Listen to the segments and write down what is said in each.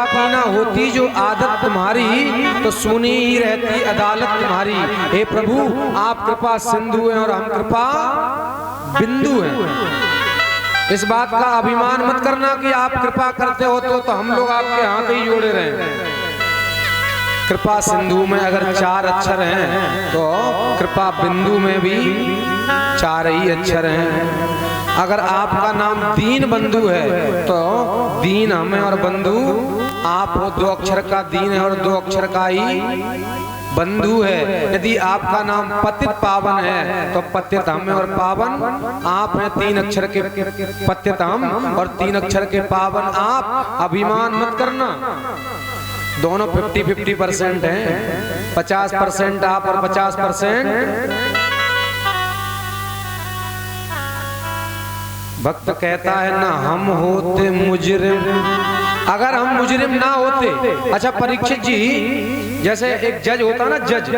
की ना होती जो आदत तुम्हारी, तो सुनी ही रहती अदालत तुम्हारी। हे प्रभु आप कृपा सिंधु हैं और हम कृपा बिंदु हैं। इस बात का अभिमान मत करना कि आप कृपा करते हो तो हम लोग आपके हाथ ही जोड़े रहे। कृपा सिंधु में अगर 4 अक्षर हैं तो कृपा बिंदु में भी 4 ही अक्षर हैं। अगर आपका नाम दीन बंधु है तो दीन हमें और बंधु आप हो। 2 अक्षर का दीन है और 2 अक्षर का ही बंधु है। यदि आपका नाम पतित पावन है तो पतित हम और पावन आप हैं। 3 अक्षर के पतित हम और 3 अक्षर के पावन आप। अभिमान मत करना, दोनों 50-50% हैं। 50% आप और 50% भक्त कहता है ना हम होते मुजरिम। अगर हम मुजरिम ना होते, अच्छा परीक्षित जी जैसे एक जज होता ना, जज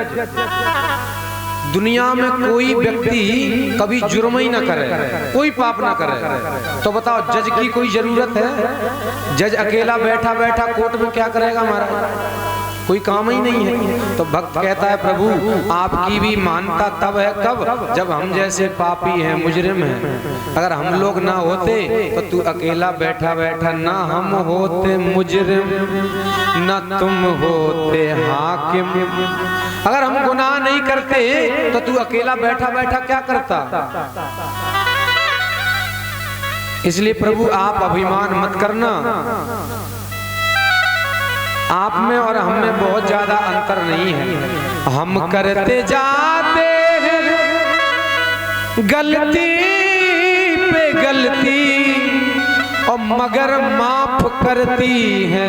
दुनिया में कोई व्यक्ति कभी जुर्म ही ना करे, कोई पाप ना करे, तो बताओ जज की कोई जरूरत है? जज अकेला बैठा बैठा कोर्ट में क्या करेगा हमारा? कोई काम ही नहीं है। तो भक्त कहता है प्रभु आपकी भी मानता तब है कब, जब हम जैसे पापी हैं, मुजरिम हैं। अगर हम लोग ना होते तो तू अकेला बैठा बैठा, ना हम होते मुजरिम ना तुम होते हाकिम। अगर हम गुनाह नहीं करते तो तू अकेला बैठा बैठा क्या करता? इसलिए प्रभु आप अभिमान मत करना। आप में और हम में बहुत ज्यादा अंतर नहीं है। हम करते जाते हैं गलती पे गलती और मगर माफ करती है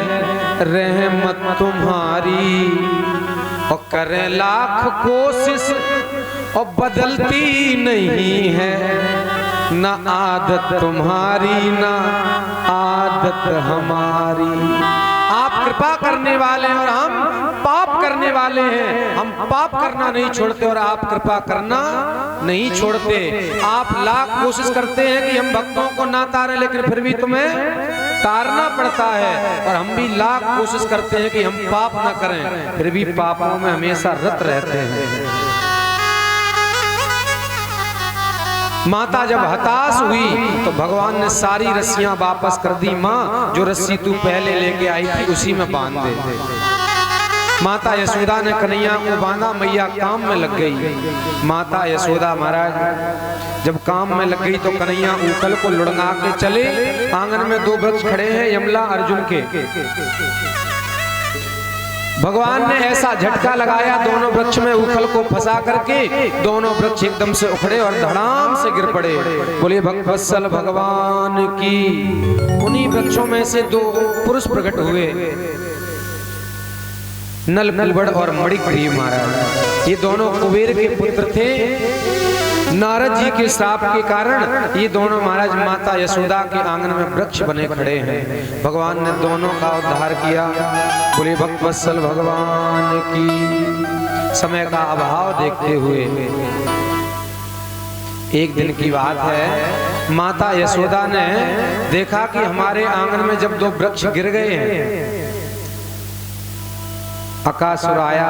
रहमत तुम्हारी। और करें लाख कोशिश और बदलती नहीं है, ना आदत तुम्हारी ना आदत हमारी। आप कृपा करने वाले हैं और हम पाप करने वाले हैं। हम पाप करना नहीं छोड़ते और आप कृपा करना नहीं छोड़ते। आप लाख कोशिश करते हैं कि हम भक्तों को ना तारें, लेकिन फिर भी तुम्हें तारना पड़ता है। और हम भी लाख कोशिश करते हैं कि हम पाप ना करें, फिर भी पापों में हमेशा रत रहते हैं। माता जब हताश हुई तो भगवान ने सारी रस्सियां वापस कर दी। माँ जो रस्सी तू पहले लेके आई थी उसी में बांध दे। माता यशोदा ने कन्हैया को बांधा, मैया काम में लग गई। माता यशोदा महाराज जब काम में लग गई तो कन्हैया ऊखल को लुढ़ंगा के चले। आंगन में 2 वृक्ष खड़े हैं यमला अर्जुन के। भगवान ने ऐसा झटका लगाया दोनों वृक्ष में ऊखल को फंसा करके, दोनों वृक्ष एकदम से उखड़े और धड़ाम से गिर पड़े। बोले भक्तवत्सल भगवान की। उन्हीं वृक्षों में से 2 पुरुष प्रकट हुए, नल कुबड़ और मणिग्रीव महाराज। ये दोनों कुबेर के पुत्र थे। नारद जी के श्राप के कारण ये दोनों महाराज माता यशोदा के आंगन में वृक्ष बने खड़े हैं। भगवान ने दोनों का उद्धार किया। बोले भक्तवत्सल भगवान की। समय का अभाव देखते हुए एक दिन की बात है, माता यशोदा ने देखा कि हमारे आंगन में जब 2 वृक्ष गिर गए हैं, अकासुर आया।